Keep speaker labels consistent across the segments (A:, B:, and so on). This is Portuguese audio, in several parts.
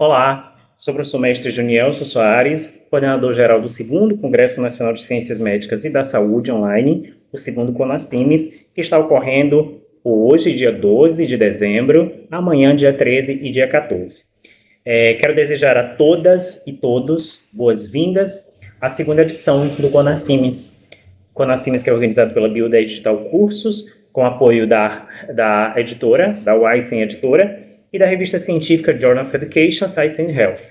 A: Olá, sou o professor mestre Junielso Soares, coordenador-geral do 2º Congresso Nacional de Ciências Médicas e da Saúde Online, o 2º CONACIMES, que está ocorrendo hoje, dia 12 de dezembro, amanhã, dia 13 e dia 14. Quero desejar a todas e todos boas-vindas à segunda edição do CONACIMES. CONACIMES, que é organizado pela Builder Digital Cursos, com apoio da editora, da Wysen Editora, e da revista científica Journal of Education, Science and Health,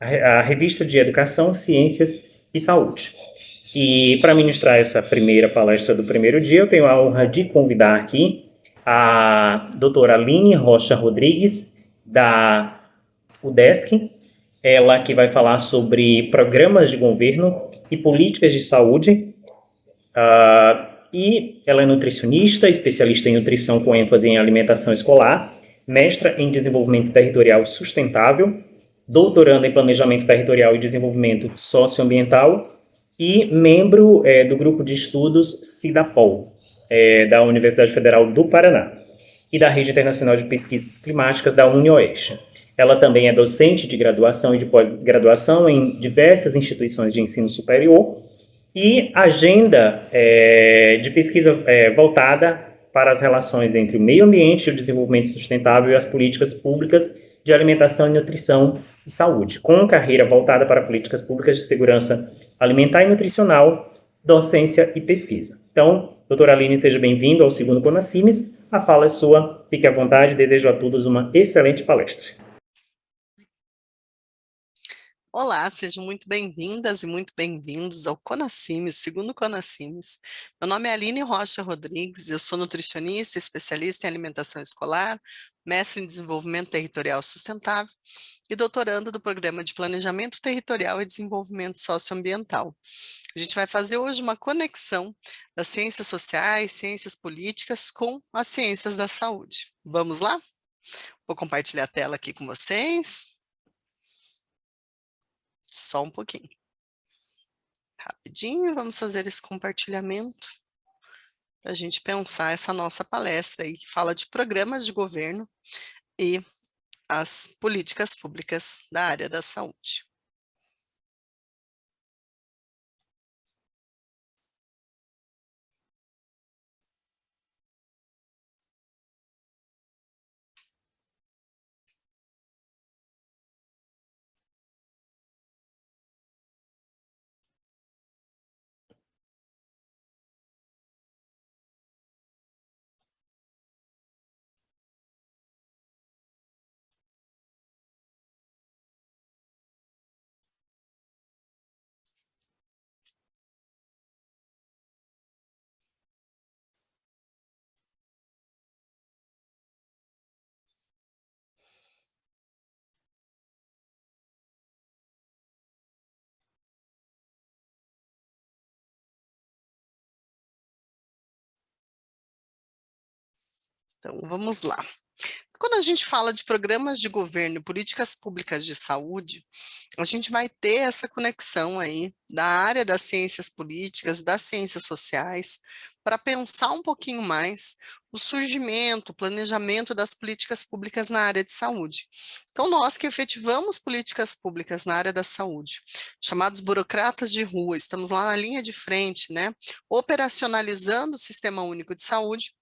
A: a revista de Educação, Ciências e Saúde. E para ministrar essa primeira palestra do primeiro dia, eu tenho a honra de convidar aqui a doutora Aline Rocha Rodrigues, da UDESC, ela que vai falar sobre programas de governo e políticas de saúde. E ela é nutricionista, especialista em nutrição com ênfase em alimentação escolar, mestra em desenvolvimento territorial sustentável, doutoranda em planejamento territorial e desenvolvimento socioambiental e membro do grupo de estudos CIDAPOL, da Universidade Federal do Paraná e da Rede Internacional de Pesquisas Climáticas da UniOeste. Ela também é docente de graduação e de pós-graduação em diversas instituições de ensino superior e agenda de pesquisa voltada para as relações entre o meio ambiente, o desenvolvimento sustentável e as políticas públicas de alimentação e nutrição e saúde, com carreira voltada para políticas públicas de segurança alimentar e nutricional, docência e pesquisa. Então, doutora Aline, seja bem-vindo ao 2º CONACIMES. A fala é sua, fique à vontade, desejo a todos uma excelente palestra.
B: Olá, sejam muito bem-vindas e muito bem-vindos ao CONACIMES, 2º CONACIMES. Meu nome é Aline Rocha Rodrigues, eu sou nutricionista, especialista em alimentação escolar, mestre em desenvolvimento territorial sustentável e doutoranda do Programa de Planejamento Territorial e Desenvolvimento Socioambiental. A gente vai fazer hoje uma conexão das ciências sociais, ciências políticas com as ciências da saúde. Vamos lá? Vou compartilhar a tela aqui com vocês. Só um pouquinho. Rapidinho, vamos fazer esse compartilhamento para a gente pensar essa nossa palestra aí, que fala de programas de governo e as políticas públicas da área da saúde. Então, vamos lá. Quando a gente fala de programas de governo e políticas públicas de saúde, a gente vai ter essa conexão aí da área das ciências políticas, das ciências sociais, para pensar um pouquinho mais o surgimento, o planejamento das políticas públicas na área de saúde. Então, nós que efetivamos políticas públicas na área da saúde, chamados burocratas de rua, estamos lá na linha de frente, né, operacionalizando o Sistema Único de Saúde.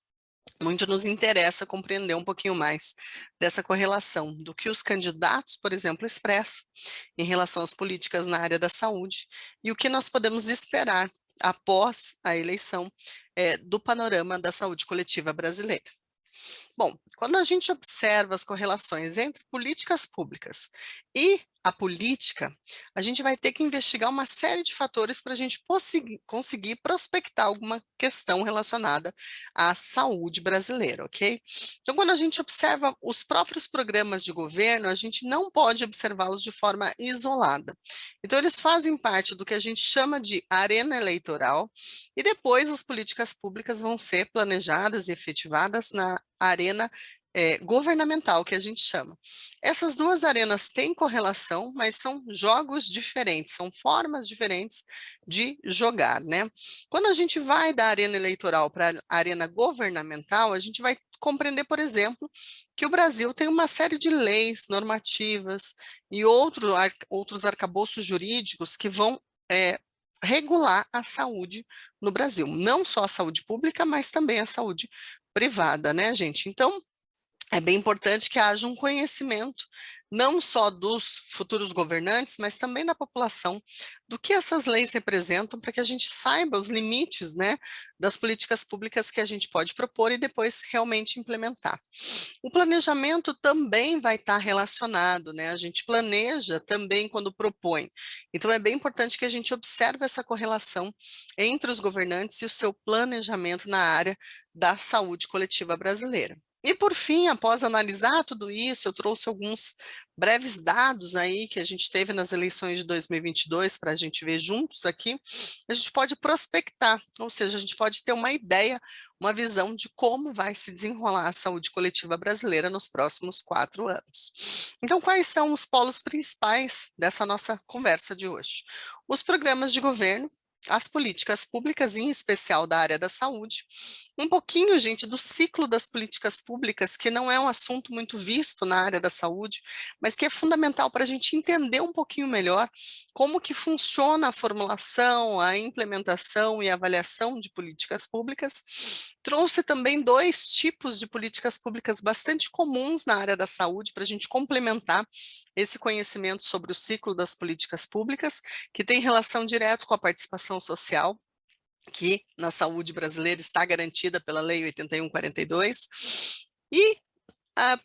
B: Muito nos interessa compreender um pouquinho mais dessa correlação do que os candidatos, por exemplo, expressam em relação às políticas na área da saúde e o que nós podemos esperar após a eleição do panorama da saúde coletiva brasileira. Bom, quando a gente observa as correlações entre políticas públicas e a política, a gente vai ter que investigar uma série de fatores para a gente conseguir prospectar alguma questão relacionada à saúde brasileira, ok? Então, quando a gente observa os próprios programas de governo, a gente não pode observá-los de forma isolada. Então, eles fazem parte do que a gente chama de arena eleitoral e depois as políticas públicas vão ser planejadas e efetivadas na arena governamental, que a gente chama. Essas duas arenas têm correlação, mas são jogos diferentes, são formas diferentes de jogar, né? Quando a gente vai da arena eleitoral para a arena governamental, a gente vai compreender, por exemplo, que o Brasil tem uma série de leis, normativas e outros arcabouços jurídicos que vão regular a saúde no Brasil. Não só a saúde pública, mas também a saúde privada, né, gente? Então, é bem importante que haja um conhecimento, não só dos futuros governantes, mas também da população, do que essas leis representam, para que a gente saiba os limites, né, das políticas públicas que a gente pode propor e depois realmente implementar. O planejamento também vai estar relacionado, né? A gente planeja também quando propõe. Então, é bem importante que a gente observe essa correlação entre os governantes e o seu planejamento na área da saúde coletiva brasileira. E por fim, após analisar tudo isso, eu trouxe alguns breves dados aí que a gente teve nas eleições de 2022 para a gente ver juntos aqui. A gente pode prospectar, ou seja, a gente pode ter uma ideia, uma visão de como vai se desenrolar a saúde coletiva brasileira nos próximos 4 anos. Então, quais são os polos principais dessa nossa conversa de hoje? Os programas de governo, as políticas públicas, em especial da área da saúde, um pouquinho, gente, do ciclo das políticas públicas, que não é um assunto muito visto na área da saúde, mas que é fundamental para a gente entender um pouquinho melhor como que funciona a formulação, a implementação e a avaliação de políticas públicas. Trouxe também 2 tipos de políticas públicas bastante comuns na área da saúde, para a gente complementar esse conhecimento sobre o ciclo das políticas públicas, que tem relação direta com a participação social, que na saúde brasileira está garantida pela Lei 8142, e,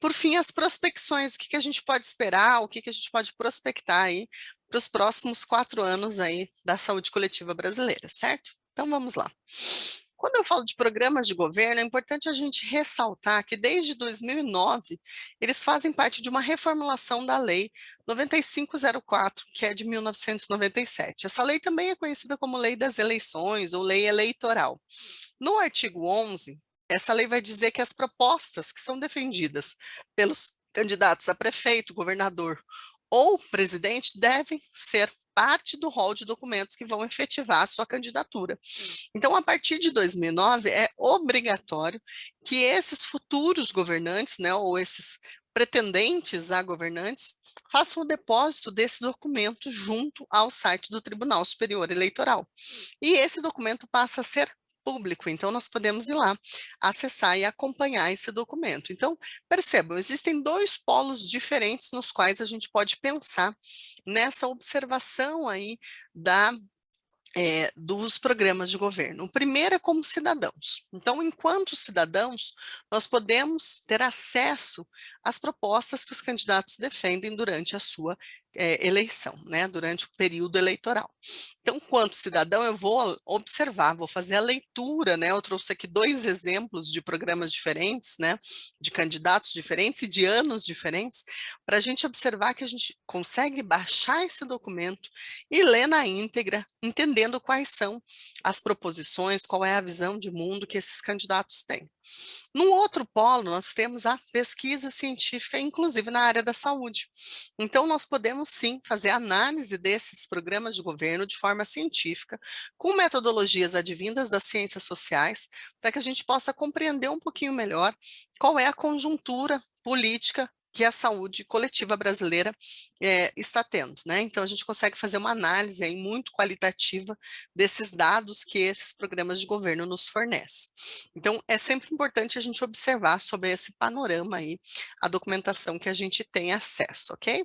B: por fim, as prospecções, o que a gente pode esperar, o que a gente pode prospectar aí para os próximos 4 anos aí da saúde coletiva brasileira, certo? Então vamos lá. Quando eu falo de programas de governo, é importante a gente ressaltar que desde 2009, eles fazem parte de uma reformulação da Lei 9504, que é de 1997. Essa lei também é conhecida como Lei das Eleições ou Lei Eleitoral. No artigo 11, essa lei vai dizer que as propostas que são defendidas pelos candidatos a prefeito, governador ou presidente devem ser parte do rol de documentos que vão efetivar a sua candidatura. Então, a partir de 2009, é obrigatório que esses futuros governantes, né, ou esses pretendentes a governantes, façam o depósito desse documento junto ao site do Tribunal Superior Eleitoral. E esse documento passa a ser público, então nós podemos ir lá, acessar e acompanhar esse documento. Então, percebam, existem 2 polos diferentes nos quais a gente pode pensar nessa observação aí dos programas de governo. O primeiro é como cidadãos. Então, enquanto cidadãos, nós podemos ter acesso às propostas que os candidatos defendem durante a sua eleição, né, durante o período eleitoral. Então, quanto cidadão, eu vou observar, vou fazer a leitura, né, eu trouxe aqui 2 exemplos de programas diferentes, né, de candidatos diferentes e de anos diferentes, para a gente observar que a gente consegue baixar esse documento e ler na íntegra, entendendo quais são as proposições, qual é a visão de mundo que esses candidatos têm. No outro polo, nós temos a pesquisa científica, inclusive na área da saúde. Então, nós podemos sim fazer análise desses programas de governo de forma científica, com metodologias advindas das ciências sociais, para que a gente possa compreender um pouquinho melhor qual é a conjuntura política que a saúde coletiva brasileira está tendo, né? Então, a gente consegue fazer uma análise aí muito qualitativa desses dados que esses programas de governo nos fornecem. Então, é sempre importante a gente observar sobre esse panorama aí, a documentação que a gente tem acesso, ok?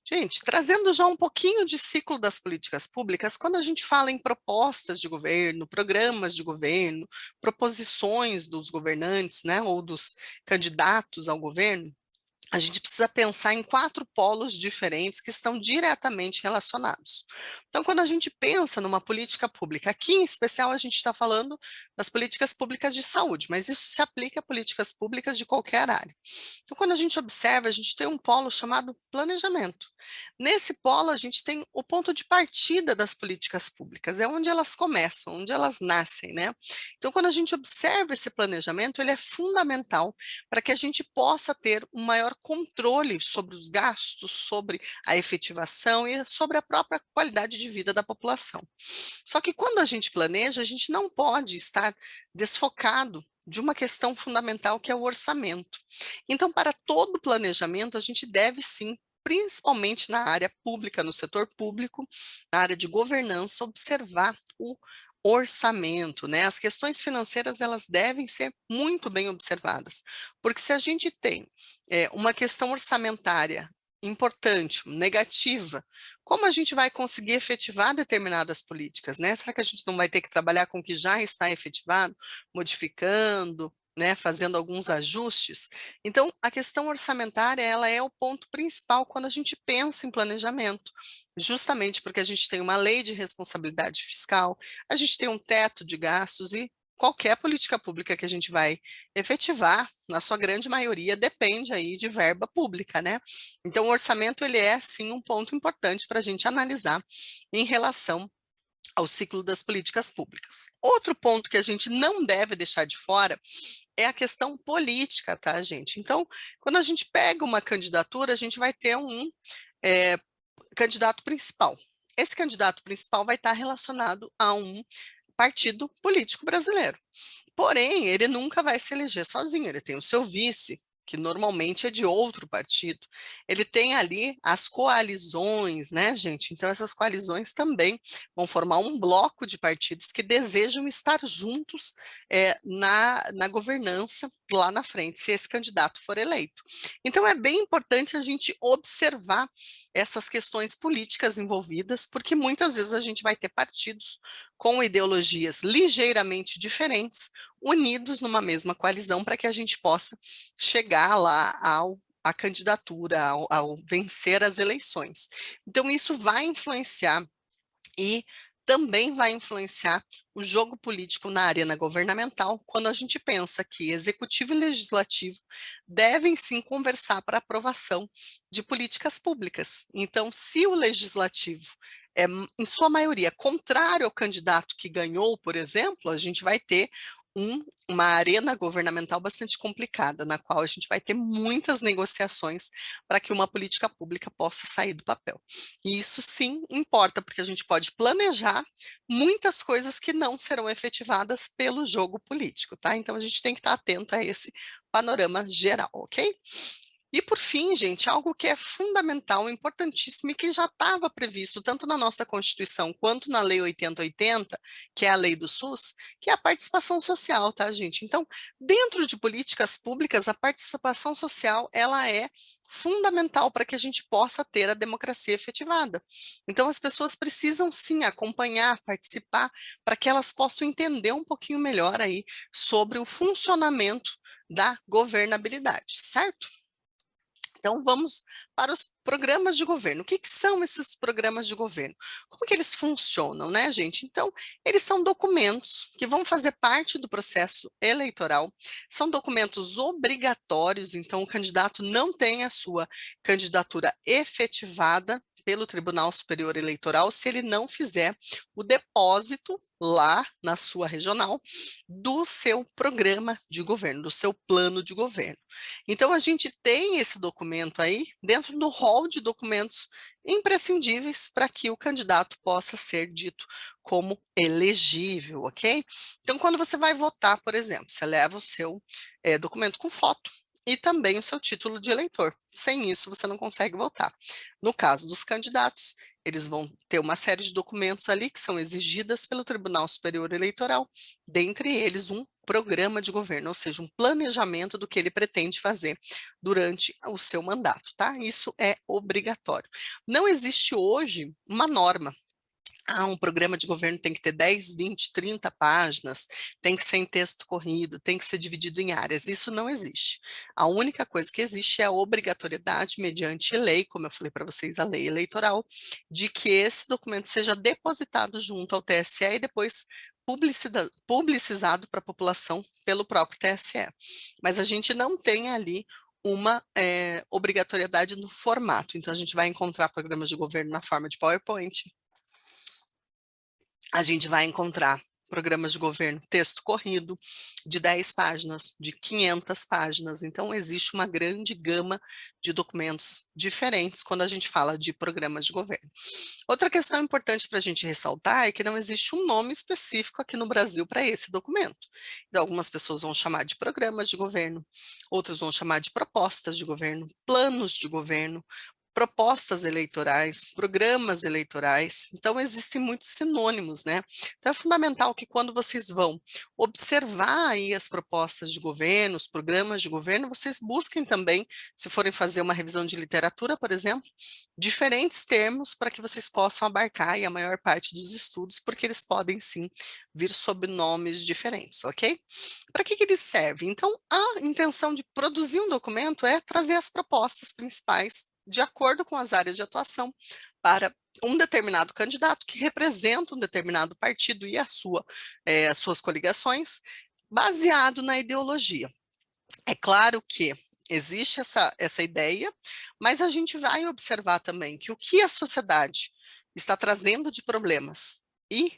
B: Gente, trazendo já um pouquinho de ciclo das políticas públicas, quando a gente fala em propostas de governo, programas de governo, proposições dos governantes, né, ou dos candidatos ao governo, a gente precisa pensar em 4 polos diferentes que estão diretamente relacionados. Então, quando a gente pensa numa política pública, aqui em especial a gente está falando das políticas públicas de saúde, mas isso se aplica a políticas públicas de qualquer área. Então, quando a gente observa, a gente tem um polo chamado planejamento. Nesse polo, a gente tem o ponto de partida das políticas públicas, é onde elas começam, onde elas nascem, né? Então, quando a gente observa esse planejamento, ele é fundamental para que a gente possa ter um maior controle sobre os gastos, sobre a efetivação e sobre a própria qualidade de vida da população. Só que quando a gente planeja, a gente não pode estar desfocado de uma questão fundamental que é o orçamento. Então, para todo planejamento, a gente deve sim, principalmente na área pública, no setor público, na área de governança, observar o orçamento, né? As questões financeiras, elas devem ser muito bem observadas, porque se a gente tem uma questão orçamentária importante, negativa, como a gente vai conseguir efetivar determinadas políticas, né? Será que a gente não vai ter que trabalhar com o que já está efetivado, modificando, né, fazendo alguns ajustes? Então, a questão orçamentária, ela é o ponto principal quando a gente pensa em planejamento, justamente porque a gente tem uma lei de responsabilidade fiscal, a gente tem um teto de gastos e qualquer política pública que a gente vai efetivar, na sua grande maioria, depende aí de verba pública, né? Então, o orçamento, ele é, sim, um ponto importante para a gente analisar em relação ao ciclo das políticas públicas. Outro ponto que a gente não deve deixar de fora é a questão política, tá, gente? Então, quando a gente pega uma candidatura, a gente vai ter um candidato principal. Esse candidato principal vai estar relacionado a um partido político brasileiro. Porém, ele nunca vai se eleger sozinho, ele tem o seu vice, que normalmente é de outro partido. Ele tem ali as coalizões, né, gente? Então, essas coalizões também vão formar um bloco de partidos que desejam estar juntos na governança lá na frente, se esse candidato for eleito. Então, é bem importante a gente observar essas questões políticas envolvidas, porque muitas vezes a gente vai ter partidos com ideologias ligeiramente diferentes, unidos numa mesma coalizão para que a gente possa chegar lá à candidatura, ao vencer as eleições. Então, isso vai influenciar e também vai influenciar o jogo político na arena governamental, quando a gente pensa que executivo e legislativo devem sim conversar para aprovação de políticas públicas. Então, se o legislativo é, em sua maioria, contrário ao candidato que ganhou, por exemplo, a gente vai ter uma arena governamental bastante complicada, na qual a gente vai ter muitas negociações para que uma política pública possa sair do papel. E isso sim importa, porque a gente pode planejar muitas coisas que não serão efetivadas pelo jogo político, tá? Então a gente tem que estar atento a esse panorama geral, ok? E por fim, gente, algo que é fundamental, importantíssimo e que já estava previsto tanto na nossa Constituição quanto na Lei 8080, que é a lei do SUS, que é a participação social, tá, gente? Então, dentro de políticas públicas, a participação social, ela é fundamental para que a gente possa ter a democracia efetivada. Então, as pessoas precisam sim acompanhar, participar, para que elas possam entender um pouquinho melhor aí sobre o funcionamento da governabilidade, certo? Então, vamos para os programas de governo. O que são esses programas de governo? Como que eles funcionam, né, gente? Então, eles são documentos que vão fazer parte do processo eleitoral, são documentos obrigatórios, então o candidato não tem a sua candidatura efetivada pelo Tribunal Superior Eleitoral se ele não fizer o depósito lá na sua regional do seu programa de governo, do seu plano de governo. Então, a gente tem esse documento aí dentro do rol de documentos imprescindíveis para que o candidato possa ser dito como elegível, ok? Então, quando você vai votar, por exemplo, você leva o seu documento com foto e também o seu título de eleitor. Sem isso, você não consegue votar. No caso dos candidatos, eles vão ter uma série de documentos ali que são exigidas pelo Tribunal Superior Eleitoral, dentre eles um programa de governo, ou seja, um planejamento do que ele pretende fazer durante o seu mandato, tá? Isso é obrigatório. Não existe hoje uma norma. Um programa de governo tem que ter 10, 20, 30 páginas, tem que ser em texto corrido, tem que ser dividido em áreas. Isso não existe. A única coisa que existe é a obrigatoriedade, mediante lei, como eu falei para vocês, a lei eleitoral, de que esse documento seja depositado junto ao TSE e depois publicizado para a população pelo próprio TSE. Mas a gente não tem ali uma obrigatoriedade no formato. Então, a gente vai encontrar programas de governo na forma de PowerPoint, a gente vai encontrar programas de governo texto corrido, de 10 páginas, de 500 páginas. Então, existe uma grande gama de documentos diferentes quando a gente fala de programas de governo. Outra questão importante para a gente ressaltar é que não existe um nome específico aqui no Brasil para esse documento. Então, algumas pessoas vão chamar de programas de governo, outras vão chamar de propostas de governo, planos de governo, propostas eleitorais, programas eleitorais. Então, existem muitos sinônimos, né? Então, é fundamental que quando vocês vão observar aí as propostas de governo, os programas de governo, vocês busquem também, se forem fazer uma revisão de literatura, por exemplo, diferentes termos para que vocês possam abarcar aí a maior parte dos estudos, porque eles podem sim vir sob nomes diferentes, ok? Para que eles servem? Então, a intenção de produzir um documento é trazer as propostas principais de acordo com as áreas de atuação para um determinado candidato que representa um determinado partido e as suas coligações, baseado na ideologia. É claro que existe essa ideia, mas a gente vai observar também que o que a sociedade está trazendo de problemas e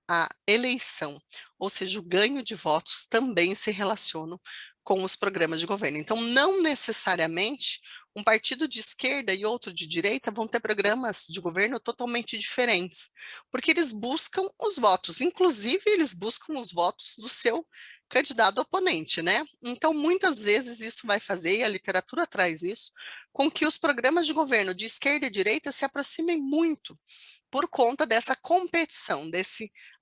B: a eleição, ou seja, o ganho de votos, também se relacionam com os programas de governo. Então, não necessariamente um partido de esquerda e outro de direita vão ter programas de governo totalmente diferentes, porque eles buscam os votos, inclusive eles buscam os votos do seu candidato oponente, né? Então, muitas vezes isso vai fazer, e a literatura traz isso, com que os programas de governo de esquerda e direita se aproximem muito por conta dessa competição,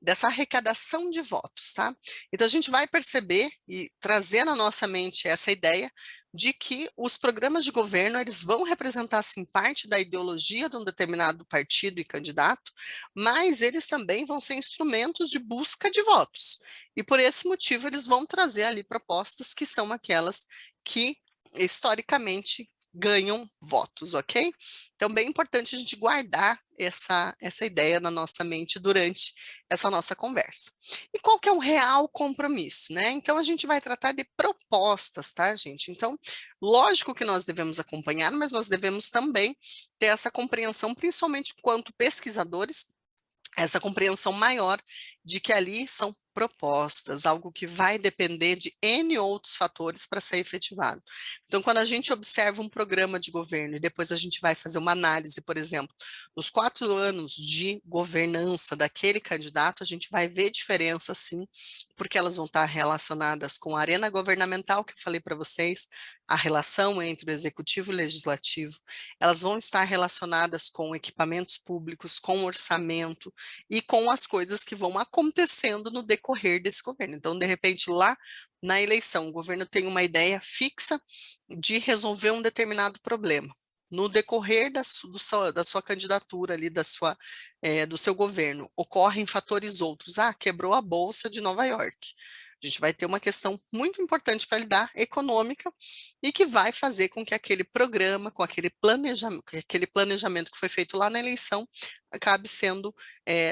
B: dessa arrecadação de votos, tá? Então, a gente vai perceber e trazer na nossa mente essa ideia de que os programas de governo, eles vão representar, sim, parte da ideologia de um determinado partido e candidato, mas eles também vão ser instrumentos de busca de votos. E por esse motivo, eles vão trazer ali propostas que são aquelas que, historicamente, ganham votos, ok? Então, bem importante a gente guardar essa ideia na nossa mente durante essa nossa conversa. E qual que é o real compromisso, né? Então, a gente vai tratar de propostas, tá, gente? Então, lógico que nós devemos acompanhar, mas nós devemos também ter essa compreensão, principalmente quanto pesquisadores, essa compreensão maior de que ali são propostas, algo que vai depender de N outros fatores para ser efetivado. Então, quando a gente observa um programa de governo e depois a gente vai fazer uma análise, por exemplo, dos 4 anos de governança daquele candidato, a gente vai ver diferença sim, porque elas vão estar relacionadas com a arena governamental que eu falei para vocês, a relação entre o executivo e o legislativo, elas vão estar relacionadas com equipamentos públicos, com orçamento, e com as coisas que vão acontecendo no decorrer desse governo. Então, de repente, lá na eleição, o governo tem uma ideia fixa de resolver um determinado problema. No decorrer da sua candidatura ali, do seu governo, ocorrem fatores outros. Ah, quebrou a Bolsa de Nova York. A gente vai ter uma questão muito importante para lidar, econômica, e que vai fazer com que aquele programa, com aquele planejamento que foi feito lá na eleição, acabe sendo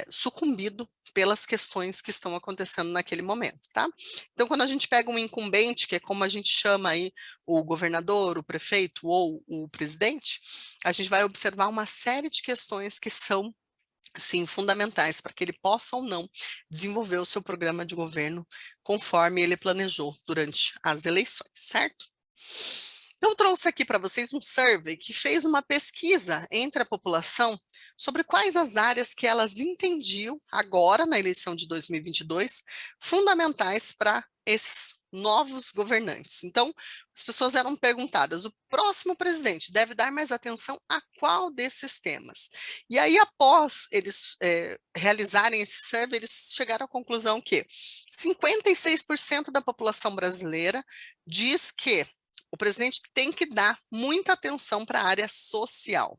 B: sucumbido pelas questões que estão acontecendo naquele momento, tá? Então, quando a gente pega um incumbente, que é como a gente chama aí o governador, o prefeito ou o presidente, a gente vai observar uma série de questões que são, sim, fundamentais para que ele possa ou não desenvolver o seu programa de governo conforme ele planejou durante as eleições, certo? Eu trouxe aqui para vocês um survey que fez uma pesquisa entre a população sobre quais as áreas que elas entendiam agora, na eleição de 2022, fundamentais para esses novos governantes. Então, as pessoas eram perguntadas, o próximo presidente deve dar mais atenção a qual desses temas? E aí, após eles realizarem esse survey, eles chegaram à conclusão que 56% da população brasileira diz que o presidente tem que dar muita atenção para a área social.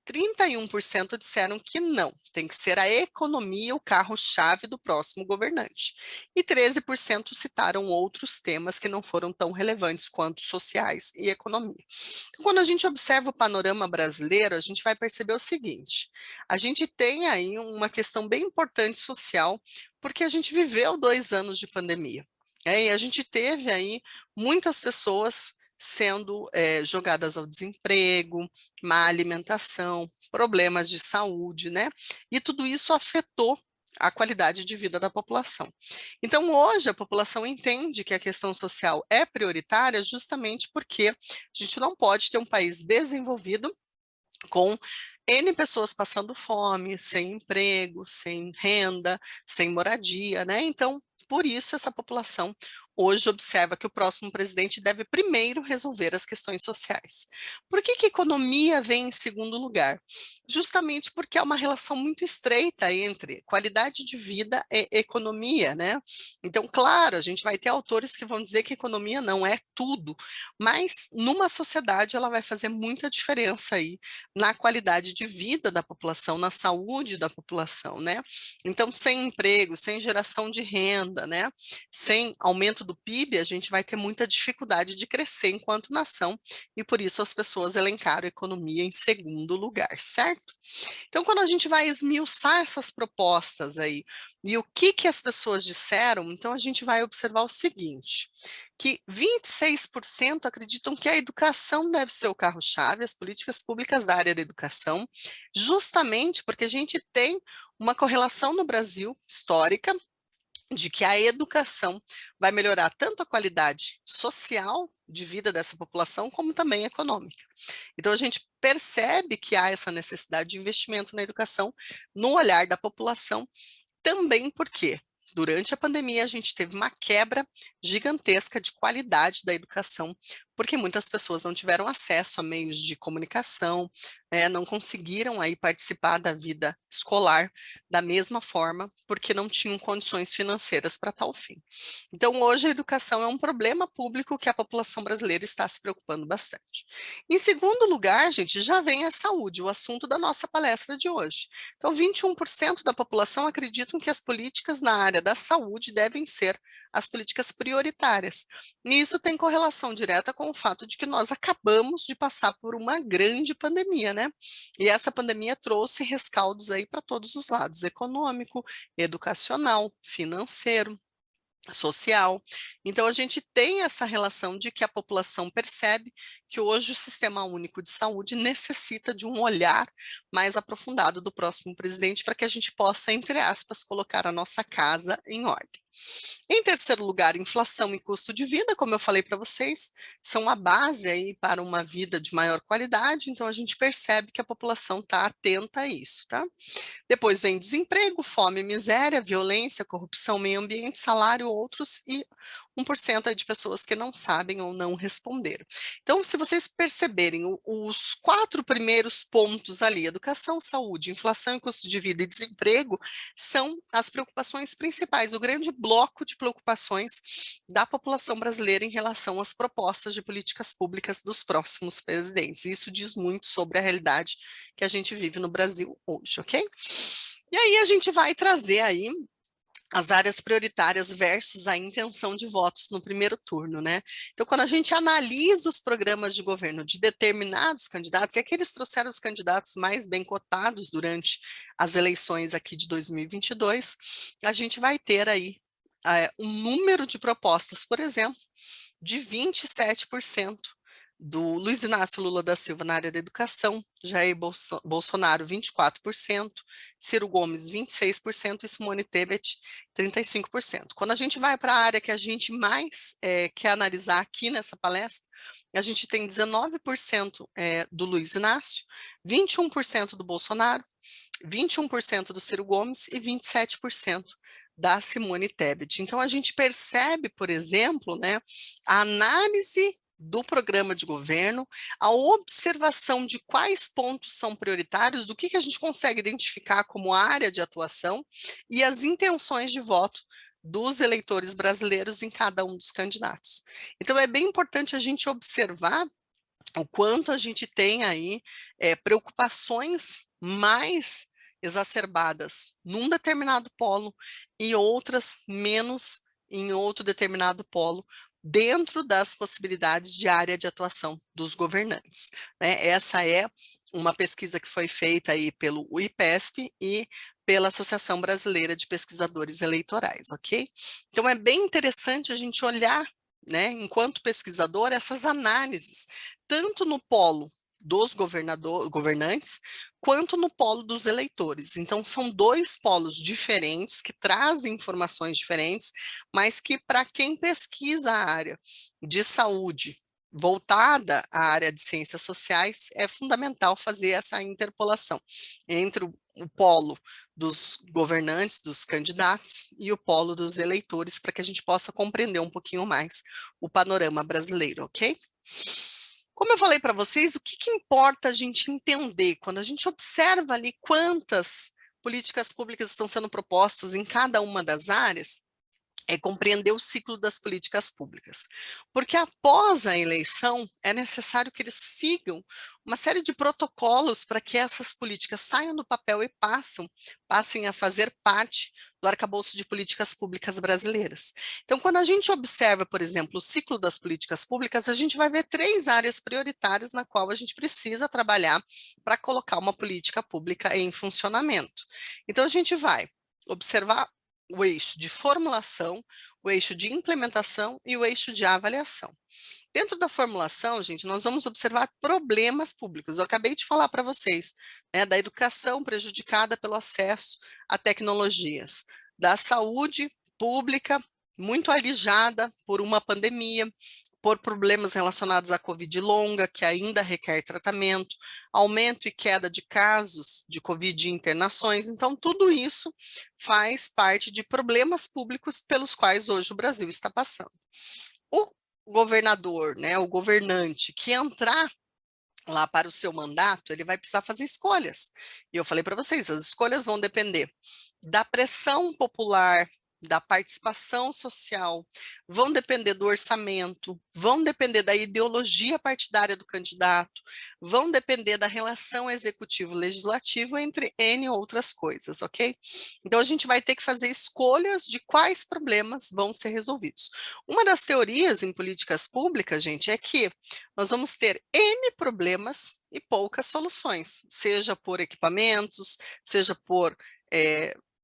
B: 31% disseram que não, tem que ser a economia o carro-chave do próximo governante. E 13% citaram outros temas que não foram tão relevantes quanto sociais e economia. Então, quando a gente observa o panorama brasileiro, a gente vai perceber o seguinte, a gente tem aí uma questão bem importante social, porque a gente viveu 2 anos de pandemia. E a gente teve aí muitas pessoas sendo jogadas ao desemprego, má alimentação, problemas de saúde, né? E tudo isso afetou a qualidade de vida da população. Então, hoje, a população entende que a questão social é prioritária justamente porque a gente não pode ter um país desenvolvido com N pessoas passando fome, sem emprego, sem renda, sem moradia, né? Então, por isso, essa população hoje observa que o próximo presidente deve primeiro resolver as questões sociais. Por que que a economia vem em segundo lugar? Justamente porque há uma relação muito estreita entre qualidade de vida e economia, né? Então, claro, a gente vai ter autores que vão dizer que a economia não é tudo, mas numa sociedade ela vai fazer muita diferença aí na qualidade de vida da população, na saúde da população, né? Então, sem emprego, sem geração de renda, né? Sem aumento do PIB, a gente vai ter muita dificuldade de crescer enquanto nação, e por isso as pessoas elencaram a economia em segundo lugar, certo? Então, quando a gente vai esmiuçar essas propostas aí, e o que que as pessoas disseram, então a gente vai observar o seguinte, que 26% acreditam que a educação deve ser o carro-chave, as políticas públicas da área da educação, justamente porque a gente tem uma correlação no Brasil histórica de que a educação vai melhorar tanto a qualidade social de vida dessa população, como também econômica. Então, a gente percebe que há essa necessidade de investimento na educação no olhar da população, também porque durante a pandemia a gente teve uma quebra gigantesca de qualidade da educação, porque muitas pessoas não tiveram acesso a meios de comunicação, não conseguiram aí participar da vida escolar da mesma forma, porque não tinham condições financeiras para tal fim. Então, hoje a educação é um problema público que a população brasileira está se preocupando bastante. Em segundo lugar, gente, já vem a saúde, o assunto da nossa palestra de hoje. Então, 21% da população acreditam que as políticas na área da saúde devem ser as políticas prioritárias. E isso tem correlação direta com o fato de que nós acabamos de passar por uma grande pandemia, né? E essa pandemia trouxe rescaldos aí para todos os lados, econômico, educacional, financeiro, social. Então, a gente tem essa relação de que a população percebe que hoje o Sistema Único de Saúde necessita de um olhar mais aprofundado do próximo presidente para que a gente possa, entre aspas, colocar a nossa casa em ordem. Em terceiro lugar, inflação e custo de vida, como eu falei para vocês, são a base aí para uma vida de maior qualidade, então a gente percebe que a população está atenta a isso, tá? Depois vem desemprego, fome, miséria, violência, corrupção, meio ambiente, salário, outros, e 1% aí de pessoas que não sabem ou não responderam. Então, se vocês perceberem, os 4 primeiros pontos ali, educação, saúde, inflação e custo de vida e desemprego, são as preocupações principais, o grande bloco de preocupações da população brasileira em relação às propostas de políticas públicas dos próximos presidentes. Isso diz muito sobre a realidade que a gente vive no Brasil hoje, ok? E aí a gente vai trazer aí as áreas prioritárias versus a intenção de votos no primeiro turno, né? Então, quando a gente analisa os programas de governo de determinados candidatos, e aqui eles trouxeram os candidatos mais bem cotados durante as eleições aqui de 2022, a gente vai ter aí um número de propostas, por exemplo, de 27% do Luiz Inácio Lula da Silva na área da educação, Jair Bolsonaro 24%, Ciro Gomes 26% e Simone Tebet 35%. Quando a gente vai para a área que a gente mais quer analisar aqui nessa palestra, a gente tem 19% do Luiz Inácio, 21% do Bolsonaro, 21% do Ciro Gomes e 27% da Simone Tebet. Então, a gente percebe, por exemplo, né, a análise do programa de governo, a observação de quais pontos são prioritários, do que a gente consegue identificar como área de atuação e as intenções de voto dos eleitores brasileiros em cada um dos candidatos. Então, é bem importante a gente observar o quanto a gente tem aí preocupações mais exacerbadas num determinado polo e outras menos em outro determinado polo, dentro das possibilidades de área de atuação dos governantes, né? Essa é uma pesquisa que foi feita aí pelo IPESP e pela Associação Brasileira de Pesquisadores Eleitorais, ok? Então é bem interessante a gente olhar, né, enquanto pesquisador, essas análises, tanto no polo dos governantes, quanto no polo dos eleitores. Então, são dois polos diferentes, que trazem informações diferentes, mas que, para quem pesquisa a área de saúde, voltada à área de ciências sociais, é fundamental fazer essa interpolação entre o polo dos governantes, dos candidatos, e o polo dos eleitores, para que a gente possa compreender um pouquinho mais o panorama brasileiro, ok? Como eu falei para vocês, o que importa a gente entender quando a gente observa ali quantas políticas públicas estão sendo propostas em cada uma das áreas, é compreender o ciclo das políticas públicas. Porque após a eleição, é necessário que eles sigam uma série de protocolos para que essas políticas saiam do papel e passem a fazer parte do arcabouço de políticas públicas brasileiras. Então, quando a gente observa, por exemplo, o ciclo das políticas públicas, a gente vai ver 3 áreas prioritárias na qual a gente precisa trabalhar para colocar uma política pública em funcionamento. Então, a gente vai observar o eixo de formulação, o eixo de implementação e o eixo de avaliação. Dentro da formulação, gente, nós vamos observar problemas públicos. Eu acabei de falar para vocês, né, da educação prejudicada pelo acesso a tecnologias, da saúde pública muito alijada por uma pandemia, por problemas relacionados à Covid longa, que ainda requer tratamento, aumento e queda de casos de Covid e internações. Então, tudo isso faz parte de problemas públicos pelos quais hoje o Brasil está passando. O governador, né, o governante que entrar lá para o seu mandato, ele vai precisar fazer escolhas. E eu falei para vocês, as escolhas vão depender da pressão popular, da participação social, vão depender do orçamento, vão depender da ideologia partidária do candidato, vão depender da relação executivo-legislativo, entre N outras coisas, ok? Então, a gente vai ter que fazer escolhas de quais problemas vão ser resolvidos. Uma das teorias em políticas públicas, gente, é que nós vamos ter N problemas e poucas soluções, seja por equipamentos, seja por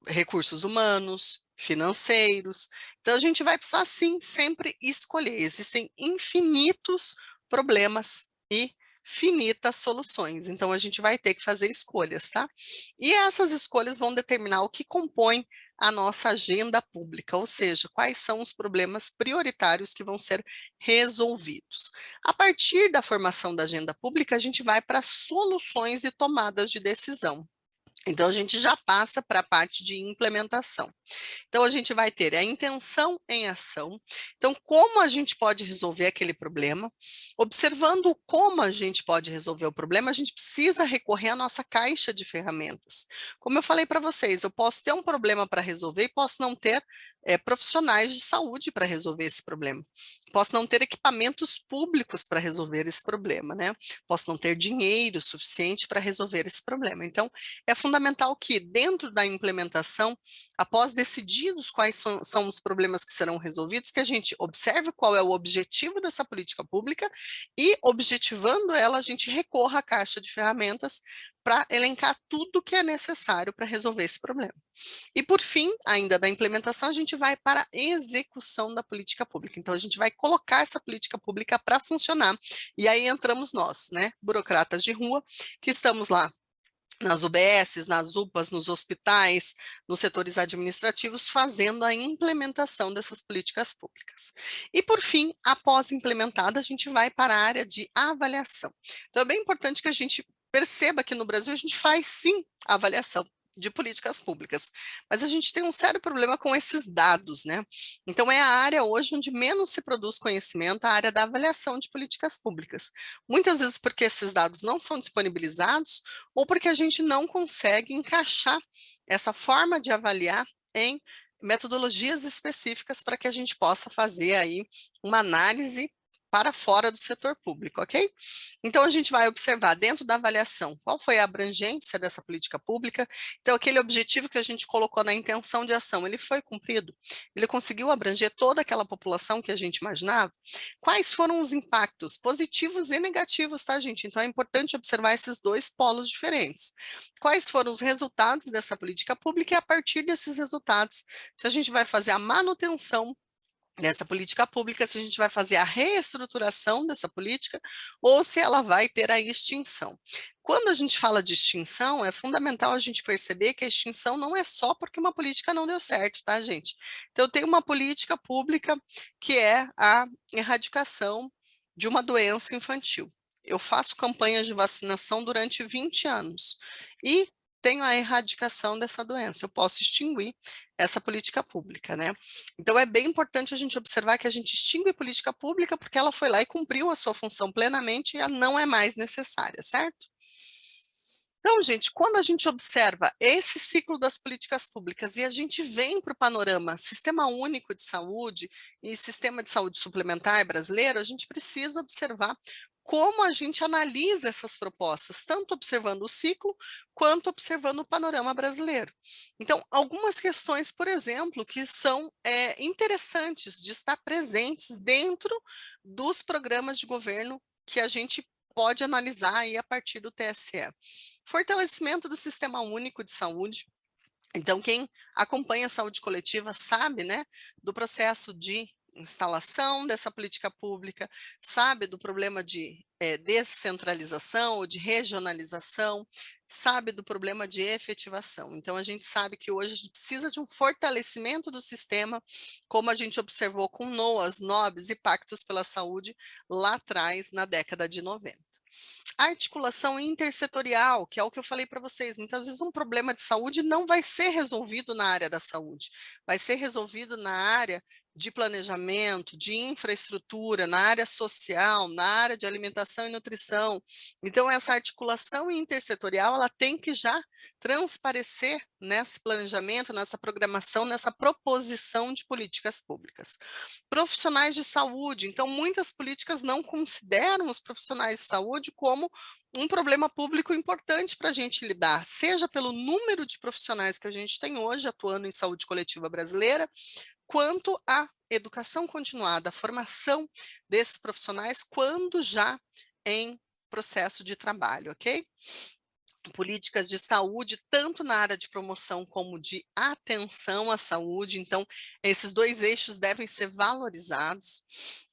B: recursos humanos, financeiros. Então, a gente vai precisar, sim, sempre escolher. Existem infinitos problemas e finitas soluções. Então, a gente vai ter que fazer escolhas, tá? E essas escolhas vão determinar o que compõe a nossa agenda pública, ou seja, quais são os problemas prioritários que vão ser resolvidos. A partir da formação da agenda pública, a gente vai para soluções e tomadas de decisão. Então, a gente já passa para a parte de implementação. Então, a gente vai ter a intenção em ação. Então, como a gente pode resolver aquele problema? Observando como a gente pode resolver o problema, a gente precisa recorrer à nossa caixa de ferramentas. Como eu falei para vocês, eu posso ter um problema para resolver e posso não ter profissionais de saúde para resolver esse problema. Posso não ter equipamentos públicos para resolver esse problema, né? Posso não ter dinheiro suficiente para resolver esse problema. Então, é fundamental que, dentro da implementação, após decididos quais são os problemas que serão resolvidos, que a gente observe qual é o objetivo dessa política pública e, objetivando ela, a gente recorra à caixa de ferramentas para elencar tudo que é necessário para resolver esse problema. E, por fim, ainda da implementação, a gente vai para a execução da política pública. Então, a gente vai colocar essa política pública para funcionar. E aí entramos nós, né, burocratas de rua, que estamos lá nas UBSs, nas UPAs, nos hospitais, nos setores administrativos, fazendo a implementação dessas políticas públicas. E, por fim, após implementada, a gente vai para a área de avaliação. Então, é bem importante que a gente perceba que no Brasil a gente faz, sim, a avaliação de políticas públicas, mas a gente tem um sério problema com esses dados, né? Então, é a área hoje onde menos se produz conhecimento, a área da avaliação de políticas públicas. Muitas vezes porque esses dados não são disponibilizados ou porque a gente não consegue encaixar essa forma de avaliar em metodologias específicas para que a gente possa fazer aí uma análise para fora do setor público, ok? Então, a gente vai observar dentro da avaliação qual foi a abrangência dessa política pública. Então, aquele objetivo que a gente colocou na intenção de ação, ele foi cumprido? Ele conseguiu abranger toda aquela população que a gente imaginava? Quais foram os impactos positivos e negativos, tá, gente? Então, é importante observar esses dois polos diferentes. Quais foram os resultados dessa política pública e, a partir desses resultados, se a gente vai fazer a manutenção nessa política pública, se a gente vai fazer a reestruturação dessa política ou se ela vai ter a extinção. Quando a gente fala de extinção, é fundamental a gente perceber que a extinção não é só porque uma política não deu certo, tá, gente? Então, tem uma política pública que é a erradicação de uma doença infantil. Eu faço campanhas de vacinação durante 20 anos e tenho a erradicação dessa doença. Eu posso extinguir essa política pública, né? Então, é bem importante a gente observar que a gente extingue política pública porque ela foi lá e cumpriu a sua função plenamente e ela não é mais necessária, certo? Então, gente, quando a gente observa esse ciclo das políticas públicas e a gente vem para o panorama Sistema Único de Saúde e Sistema de Saúde Suplementar brasileiro, a gente precisa observar como a gente analisa essas propostas, tanto observando o ciclo, quanto observando o panorama brasileiro. Então, algumas questões, por exemplo, que são interessantes de estar presentes dentro dos programas de governo que a gente pode analisar aí a partir do TSE. Fortalecimento do Sistema Único de Saúde. Então, quem acompanha a saúde coletiva sabe, né, do processo de instalação dessa política pública, sabe do problema de descentralização ou de regionalização, sabe do problema de efetivação. Então, a gente sabe que hoje a gente precisa de um fortalecimento do sistema, como a gente observou com NOAS, NOBS e Pactos pela Saúde lá atrás, na década de 90. Articulação intersetorial, que é o que eu falei para vocês, muitas vezes um problema de saúde não vai ser resolvido na área da saúde, vai ser resolvido na área de planejamento, de infraestrutura, na área social, na área de alimentação e nutrição. Então, essa articulação intersetorial, ela tem que já transparecer nesse planejamento, nessa programação, nessa proposição de políticas públicas. Profissionais de saúde, então muitas políticas não consideram os profissionais de saúde como um problema público importante para a gente lidar, seja pelo número de profissionais que a gente tem hoje atuando em saúde coletiva brasileira, quanto à educação continuada, a formação desses profissionais quando já em processo de trabalho, ok? Políticas de saúde, tanto na área de promoção como de atenção à saúde, então esses dois eixos devem ser valorizados.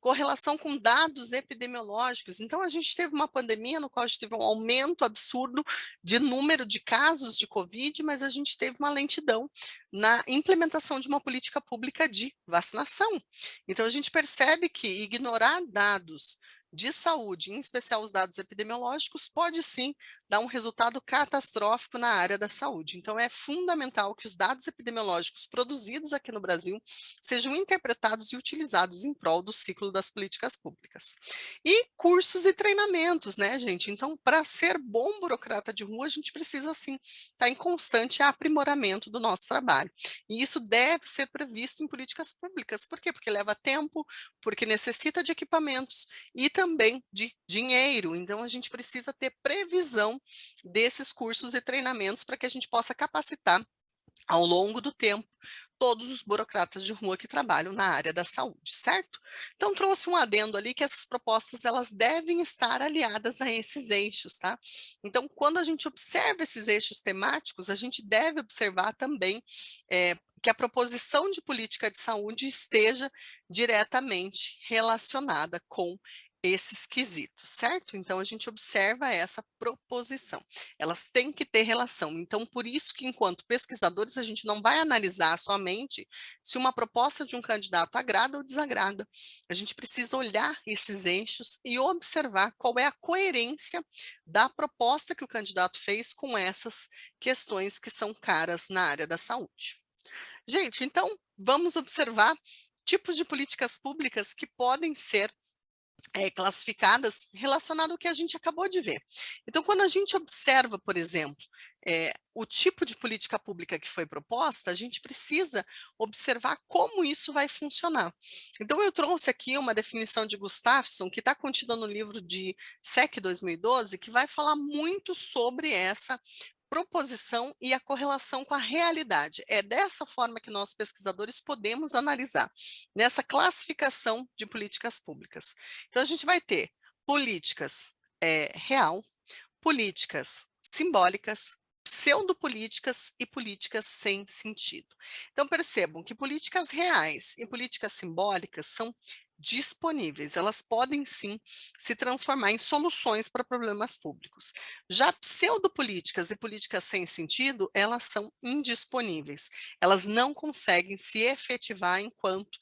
B: Correlação com dados epidemiológicos, então a gente teve uma pandemia no qual a gente teve um aumento absurdo de número de casos de Covid, mas a gente teve uma lentidão na implementação de uma política pública de vacinação. Então a gente percebe que ignorar dados de saúde, em especial os dados epidemiológicos, pode sim dar um resultado catastrófico na área da saúde. Então, é fundamental que os dados epidemiológicos produzidos aqui no Brasil sejam interpretados e utilizados em prol do ciclo das políticas públicas. E cursos e treinamentos, né, gente? Então, para ser bom burocrata de rua, a gente precisa, sim, estar em constante aprimoramento do nosso trabalho. E isso deve ser previsto em políticas públicas. Por quê? Porque leva tempo, porque necessita de equipamentos e também de dinheiro. Então, a gente precisa ter previsão desses cursos e treinamentos para que a gente possa capacitar ao longo do tempo todos os burocratas de rua que trabalham na área da saúde, certo? Então, trouxe um adendo ali que essas propostas, elas devem estar aliadas a esses eixos, tá? Então, quando a gente observa esses eixos temáticos, a gente deve observar também que a proposição de política de saúde esteja diretamente relacionada com esses quesitos, certo? Então, a gente observa essa proposição. Elas têm que ter relação. Então, por isso que, enquanto pesquisadores, a gente não vai analisar somente se uma proposta de um candidato agrada ou desagrada. A gente precisa olhar esses eixos e observar qual é a coerência da proposta que o candidato fez com essas questões que são caras na área da saúde. Gente, então, vamos observar tipos de políticas públicas que podem ser classificadas relacionado ao que a gente acabou de ver. Então, quando a gente observa, por exemplo, o tipo de política pública que foi proposta, a gente precisa observar como isso vai funcionar. Então, eu trouxe aqui uma definição de Gustafsson, que está contida no livro de SEC 2012, que vai falar muito sobre essa proposição e a correlação com a realidade. É dessa forma que nós, pesquisadores, podemos analisar, nessa classificação de políticas públicas. Então, a gente vai ter políticas real, políticas simbólicas, pseudopolíticas e políticas sem sentido. Então, percebam que políticas reais e políticas simbólicas são disponíveis, elas podem sim se transformar em soluções para problemas públicos. Já pseudopolíticas e políticas sem sentido, elas são indisponíveis, elas não conseguem se efetivar enquanto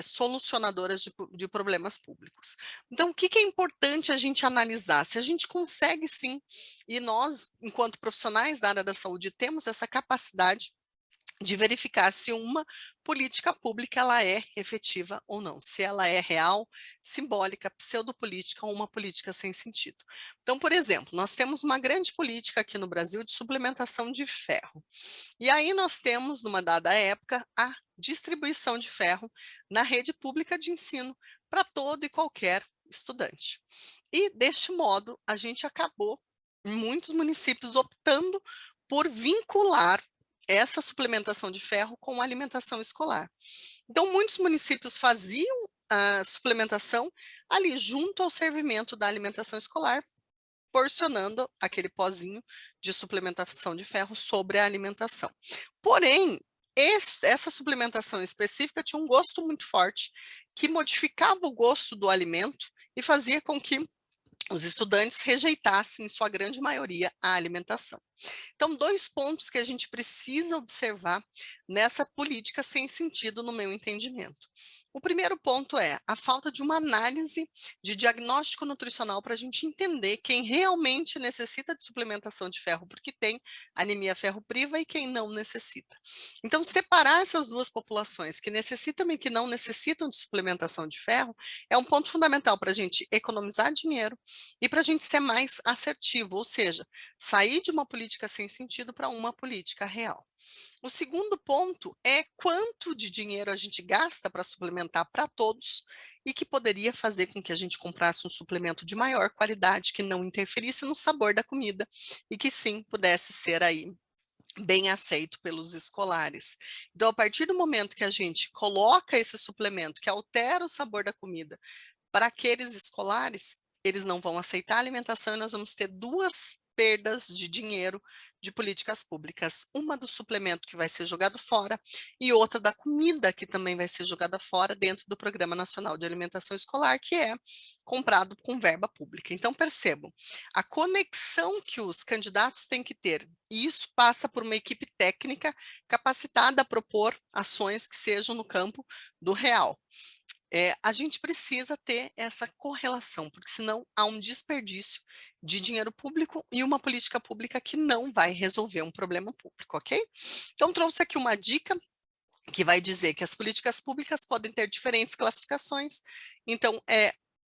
B: solucionadoras de problemas públicos. Então, o que é importante a gente analisar? Se a gente consegue sim, e nós, enquanto profissionais da área da saúde, temos essa capacidade de verificar se uma política pública ela é efetiva ou não, se ela é real, simbólica, pseudopolítica ou uma política sem sentido. Então, por exemplo, nós temos uma grande política aqui no Brasil de suplementação de ferro. E aí nós temos, numa dada época, a distribuição de ferro na rede pública de ensino para todo e qualquer estudante. E, deste modo, a gente acabou, em muitos municípios, optando por vincular essa suplementação de ferro com a alimentação escolar. Então, muitos municípios faziam a suplementação ali junto ao servimento da alimentação escolar, porcionando aquele pozinho de suplementação de ferro sobre a alimentação. Porém, essa suplementação específica tinha um gosto muito forte, que modificava o gosto do alimento e fazia com que os estudantes rejeitassem, em sua grande maioria, a alimentação. Então, 2 pontos que a gente precisa observar nessa política sem sentido, no meu entendimento. O primeiro ponto é a falta de uma análise de diagnóstico nutricional para a gente entender quem realmente necessita de suplementação de ferro porque tem anemia ferropriva e quem não necessita. Então, separar essas duas populações, que necessitam e que não necessitam de suplementação de ferro, é um ponto fundamental para a gente economizar dinheiro e para a gente ser mais assertivo, ou seja, sair de uma política sem sentido para uma política real. O segundo ponto é quanto de dinheiro a gente gasta para suplementar para todos e que poderia fazer com que a gente comprasse um suplemento de maior qualidade, que não interferisse no sabor da comida e que sim pudesse ser aí bem aceito pelos escolares. Então, a partir do momento que a gente coloca esse suplemento que altera o sabor da comida para aqueles escolares, eles não vão aceitar a alimentação e nós vamos ter 2 perdas de dinheiro de políticas públicas. Uma do suplemento que vai ser jogado fora e outra da comida que também vai ser jogada fora dentro do Programa Nacional de Alimentação Escolar, que é comprado com verba pública. Então, percebam, a conexão que os candidatos têm que ter, e isso passa por uma equipe técnica capacitada a propor ações que sejam no campo do real. A gente precisa ter essa correlação, porque senão há um desperdício de dinheiro público e uma política pública que não vai resolver um problema público, ok? Então, trouxe aqui uma dica que vai dizer que as políticas públicas podem ter diferentes classificações, então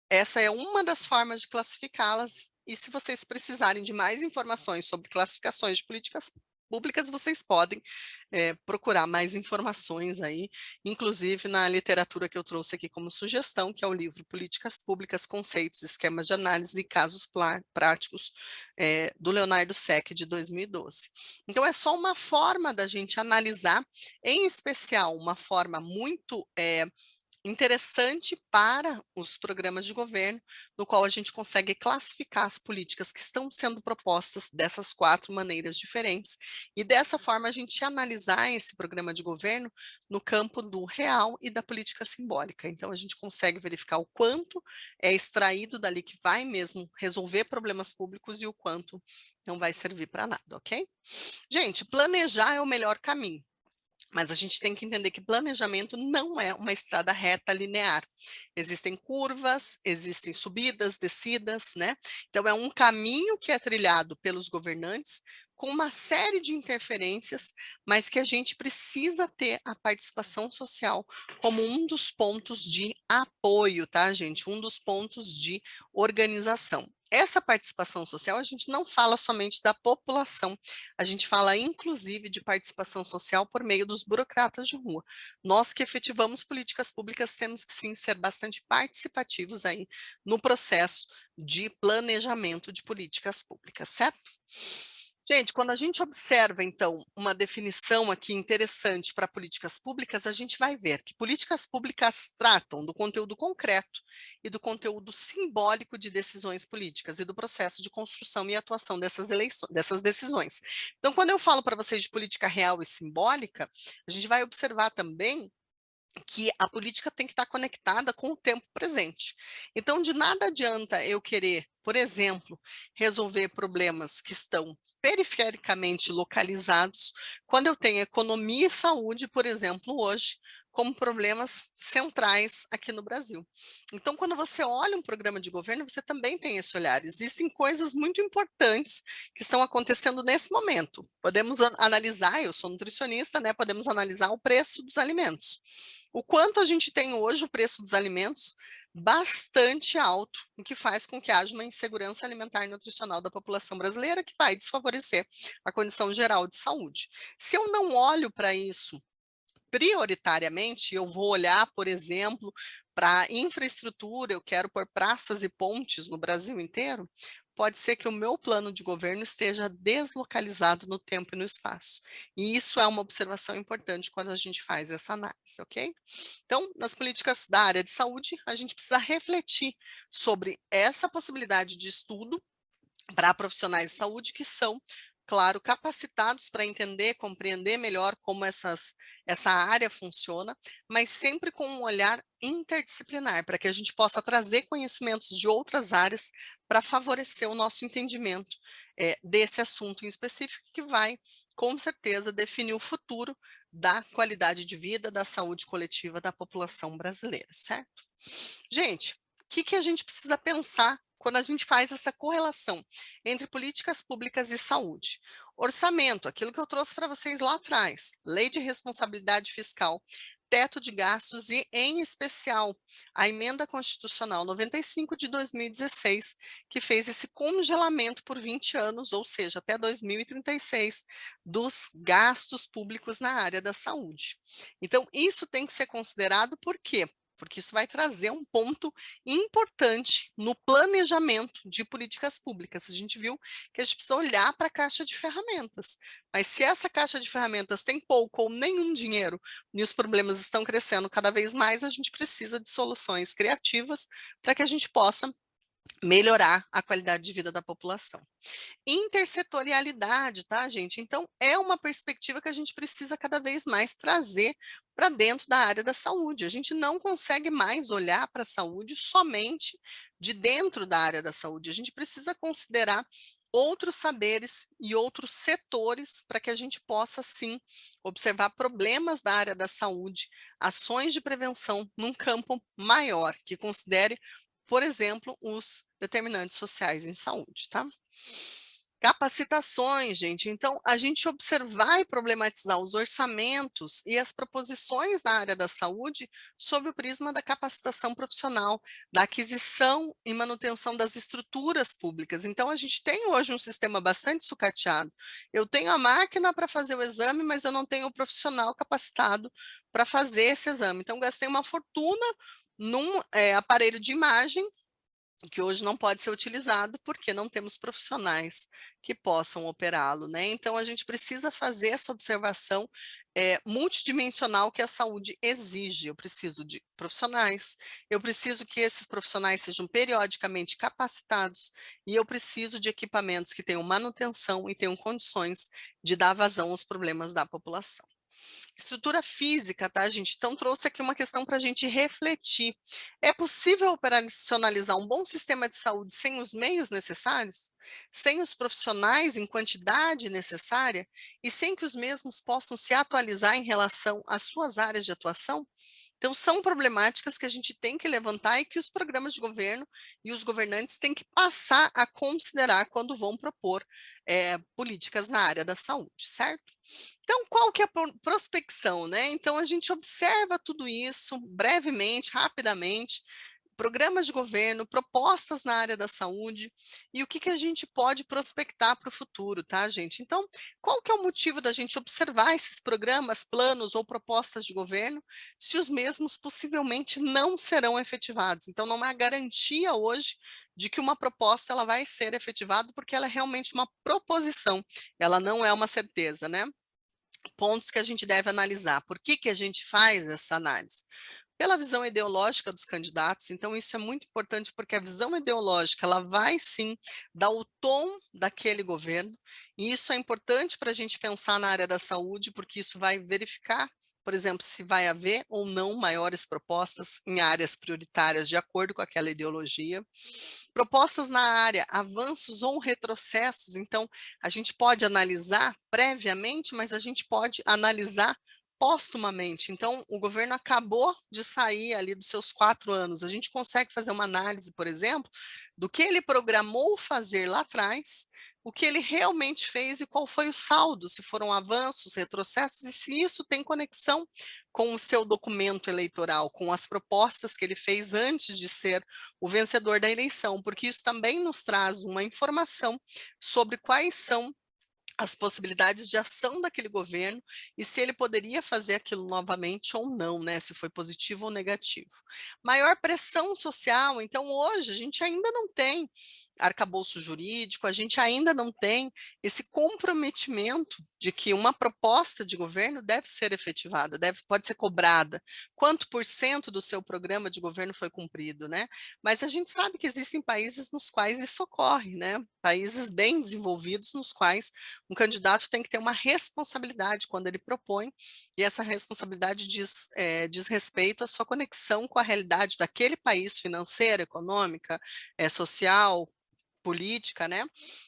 B: essa é uma das formas de classificá-las, e se vocês precisarem de mais informações sobre classificações de políticas públicas, vocês podem procurar mais informações aí, inclusive na literatura que eu trouxe aqui como sugestão, que é o livro Políticas Públicas, Conceitos, Esquemas de Análise e Casos Práticos, do Leonardo Seck, de 2012. Então, é só uma forma da gente analisar, em especial, uma forma muito interessante para os programas de governo, no qual a gente consegue classificar as políticas que estão sendo propostas dessas 4 maneiras diferentes, e dessa forma a gente analisar esse programa de governo no campo do real e da política simbólica. Então a gente consegue verificar o quanto é extraído dali que vai mesmo resolver problemas públicos e o quanto não vai servir para nada, ok? Gente, planejar é o melhor caminho. Mas a gente tem que entender que planejamento não é uma estrada reta linear. Existem curvas, existem subidas, descidas, né? Então, é um caminho que é trilhado pelos governantes com uma série de interferências, mas que a gente precisa ter a participação social como um dos pontos de apoio, tá, gente? Um dos pontos de organização. Essa participação social, a gente não fala somente da população, a gente fala inclusive de participação social por meio dos burocratas de rua. Nós que efetivamos políticas públicas temos que sim ser bastante participativos aí no processo de planejamento de políticas públicas, certo? Gente, quando a gente observa, então, uma definição aqui interessante para políticas públicas, a gente vai ver que políticas públicas tratam do conteúdo concreto e do conteúdo simbólico de decisões políticas e do processo de construção e atuação dessas decisões. Então, quando eu falo para vocês de política real e simbólica, a gente vai observar também que a política tem que estar conectada com o tempo presente. Então, de nada adianta eu querer, por exemplo, resolver problemas que estão perifericamente localizados, quando eu tenho economia e saúde, por exemplo, hoje, como problemas centrais aqui no Brasil. Então, quando você olha um programa de governo, você também tem esse olhar. Existem coisas muito importantes que estão acontecendo nesse momento. Podemos analisar, eu sou nutricionista, né? Podemos analisar o preço dos alimentos. O quanto a gente tem hoje o preço dos alimentos bastante alto, o que faz com que haja uma insegurança alimentar e nutricional da população brasileira, que vai desfavorecer a condição geral de saúde. Se eu não olho para isso prioritariamente, eu vou olhar, por exemplo, para infraestrutura, eu quero pôr praças e pontes no Brasil inteiro, pode ser que o meu plano de governo esteja deslocalizado no tempo e no espaço. E isso é uma observação importante quando a gente faz essa análise, ok? Então, nas políticas da área de saúde, a gente precisa refletir sobre essa possibilidade de estudo para profissionais de saúde que são, claro, capacitados para entender, compreender melhor como essa área funciona, mas sempre com um olhar interdisciplinar, para que a gente possa trazer conhecimentos de outras áreas para favorecer o nosso entendimento desse assunto em específico, que vai, com certeza, definir o futuro da qualidade de vida, da saúde coletiva da população brasileira, certo? Gente, o que a gente precisa pensar quando a gente faz essa correlação entre políticas públicas e saúde? Orçamento, aquilo que eu trouxe para vocês lá atrás, lei de responsabilidade fiscal, teto de gastos e, em especial, a emenda constitucional 95 de 2016, que fez esse congelamento por 20 anos, ou seja, até 2036, dos gastos públicos na área da saúde. Então, isso tem que ser considerado por quê? Porque isso vai trazer um ponto importante no planejamento de políticas públicas. A gente viu que a gente precisa olhar para a caixa de ferramentas, mas se essa caixa de ferramentas tem pouco ou nenhum dinheiro e os problemas estão crescendo cada vez mais, a gente precisa de soluções criativas para que a gente possa melhorar a qualidade de vida da população. Intersetorialidade, tá, gente? Então, é uma perspectiva que a gente precisa cada vez mais trazer para dentro da área da saúde. A gente não consegue mais olhar para a saúde somente de dentro da área da saúde. A gente precisa considerar outros saberes e outros setores para que a gente possa, sim, observar problemas da área da saúde, ações de prevenção num campo maior, que considere, por exemplo, os determinantes sociais em saúde, tá? Capacitações, gente. Então, a gente observar e problematizar os orçamentos e as proposições na área da saúde sob o prisma da capacitação profissional, da aquisição e manutenção das estruturas públicas. Então, a gente tem hoje um sistema bastante sucateado. Eu tenho a máquina para fazer o exame, mas eu não tenho o profissional capacitado para fazer esse exame. Então, gastei uma fortuna num aparelho de imagem que hoje não pode ser utilizado porque não temos profissionais que possam operá-lo, né? Então, a gente precisa fazer essa observação multidimensional que a saúde exige. Eu preciso de profissionais, eu preciso que esses profissionais sejam periodicamente capacitados e eu preciso de equipamentos que tenham manutenção e tenham condições de dar vazão aos problemas da população. Estrutura física, tá, gente? Então, trouxe aqui uma questão para a gente refletir. É possível operacionalizar um bom sistema de saúde sem os meios necessários? Sem os profissionais em quantidade necessária? E sem que os mesmos possam se atualizar em relação às suas áreas de atuação? Então, são problemáticas que a gente tem que levantar e que os programas de governo e os governantes têm que passar a considerar quando vão propor políticas na área da saúde, certo? Então, qual que é a prospecção, né? Então, a gente observa tudo isso brevemente, rapidamente, programas de governo, propostas na área da saúde e o que a gente pode prospectar para o futuro, tá, gente? Então, qual que é o motivo da gente observar esses programas, planos ou propostas de governo, se os mesmos possivelmente não serão efetivados? Então, não há garantia hoje de que uma proposta ela vai ser efetivada, porque ela é realmente uma proposição, ela não é uma certeza, né? Pontos que a gente deve analisar. Por que a gente faz essa análise? Pela visão ideológica dos candidatos, então isso é muito importante porque a visão ideológica ela vai sim dar o tom daquele governo, e isso é importante para a gente pensar na área da saúde, porque isso vai verificar, por exemplo, se vai haver ou não maiores propostas em áreas prioritárias de acordo com aquela ideologia. Propostas na área, avanços ou retrocessos, então a gente pode analisar previamente, mas a gente pode analisar póstumamente. Então, o governo acabou de sair ali dos seus 4 anos. A gente consegue fazer uma análise, por exemplo, do que ele programou fazer lá atrás, o que ele realmente fez e qual foi o saldo, se foram avanços, retrocessos, e se isso tem conexão com o seu documento eleitoral, com as propostas que ele fez antes de ser o vencedor da eleição, porque isso também nos traz uma informação sobre quais são as possibilidades de ação daquele governo e se ele poderia fazer aquilo novamente ou não, né? Se foi positivo ou negativo. Maior pressão social, então hoje a gente ainda não tem arcabouço jurídico, a gente ainda não tem esse comprometimento de que uma proposta de governo deve ser efetivada, pode ser cobrada. Quanto por cento do seu programa de governo foi cumprido, né? Mas a gente sabe que existem países nos quais isso ocorre, né? Países bem desenvolvidos nos quais um candidato tem que ter uma responsabilidade quando ele propõe, e essa responsabilidade diz respeito à sua conexão com a realidade daquele país financeira, econômica, social, política, né?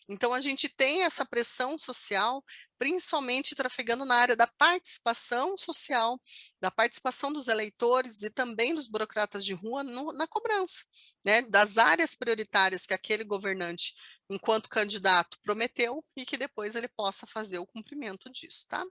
B: Então a gente tem essa pressão social, principalmente trafegando na área da participação social, da participação dos eleitores e também dos burocratas de rua na cobrança, né? Das áreas prioritárias que aquele governante, enquanto candidato, prometeu e que depois ele possa fazer o cumprimento disso, tá?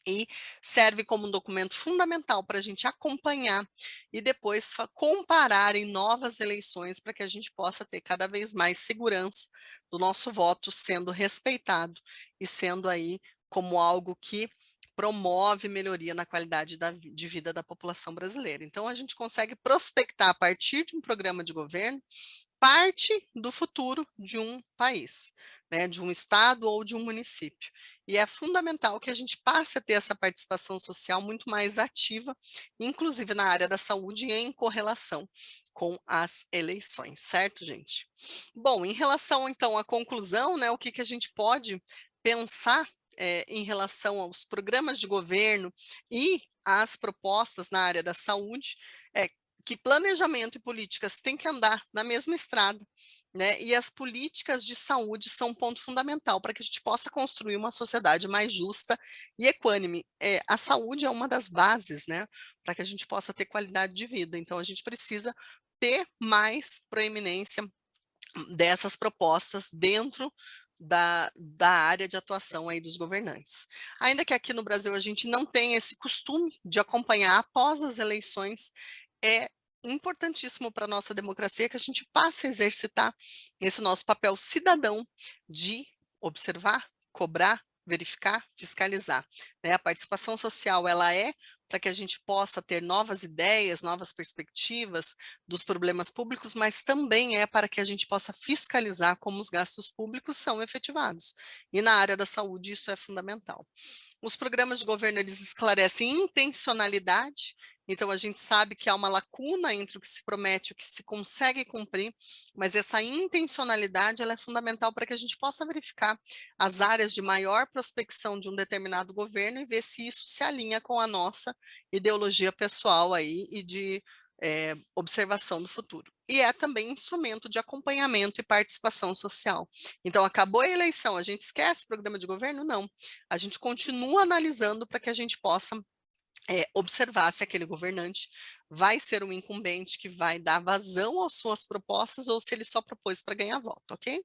B: E serve como um documento fundamental para a gente acompanhar e depois comparar em novas eleições para que a gente possa ter cada vez mais segurança do nosso voto sendo respeitado e sendo aí como algo que promove melhoria na qualidade de vida da população brasileira. Então, a gente consegue prospectar a partir de um programa de governo parte do futuro de um país, né, de um estado ou de um município. E é fundamental que a gente passe a ter essa participação social muito mais ativa, inclusive na área da saúde e em correlação com as eleições, certo, gente? Bom, em relação então à conclusão, né, o que a gente pode pensar em relação aos programas de governo e às propostas na área da saúde, é que planejamento e políticas têm que andar na mesma estrada, né? E as políticas de saúde são um ponto fundamental para que a gente possa construir uma sociedade mais justa e equânime. A saúde é uma das bases, né? Para que a gente possa ter qualidade de vida. Então, a gente precisa ter mais proeminência dessas propostas dentro da área de atuação aí dos governantes. Ainda que aqui no Brasil a gente não tenha esse costume de acompanhar após as eleições, é importantíssimo para a nossa democracia que a gente passe a exercitar esse nosso papel cidadão de observar, cobrar, verificar, fiscalizar, né? A participação social, ela é para que a gente possa ter novas ideias, novas perspectivas dos problemas públicos, mas também é para que a gente possa fiscalizar como os gastos públicos são efetivados. E na área da saúde isso é fundamental. Os programas de governo, eles esclarecem intencionalidade, então a gente sabe que há uma lacuna entre o que se promete e o que se consegue cumprir, mas essa intencionalidade ela é fundamental para que a gente possa verificar as áreas de maior prospecção de um determinado governo e ver se isso se alinha com a nossa ideologia pessoal aí e de observação do futuro. E é também instrumento de acompanhamento e participação social. Então, acabou a eleição, a gente esquece o programa de governo? Não. A gente continua analisando para que a gente possa observar se aquele governante vai ser um incumbente que vai dar vazão às suas propostas ou se ele só propôs para ganhar voto, ok?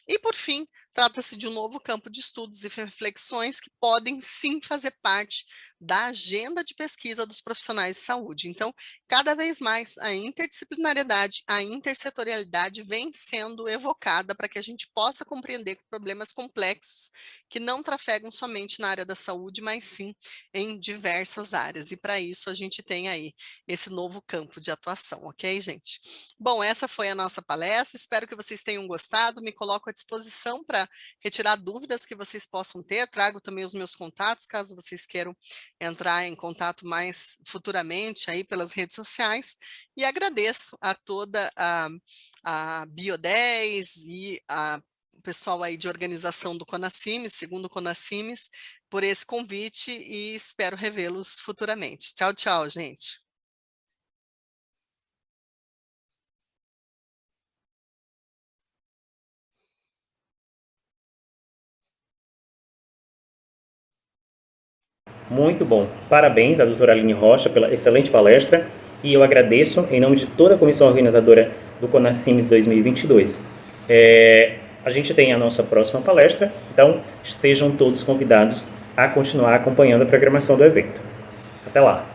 B: E, por fim, trata-se de um novo campo de estudos e reflexões que podem sim fazer parte da agenda de pesquisa dos profissionais de saúde. Então, cada vez mais a interdisciplinariedade, a intersetorialidade vem sendo evocada para que a gente possa compreender problemas complexos que não trafegam somente na área da saúde, mas sim em diversas áreas. E para isso a gente tem aí esse novo campo de atuação, ok, gente? Bom, essa foi a nossa palestra, espero que vocês tenham gostado, me coloco à disposição para retirar dúvidas que vocês possam ter, trago também os meus contatos, caso vocês queiram entrar em contato mais futuramente aí pelas redes sociais, e agradeço a toda a Bio10 e o pessoal aí de organização do Conacimes, segundo o Conacimes, por esse convite e espero revê-los futuramente. Tchau, tchau, gente.
A: Muito bom. Parabéns à doutora Aline Rocha pela excelente palestra e eu agradeço em nome de toda a comissão organizadora do Conacimes 2022. A gente tem a nossa próxima palestra, então sejam todos convidados a continuar acompanhando a programação do evento. Até lá!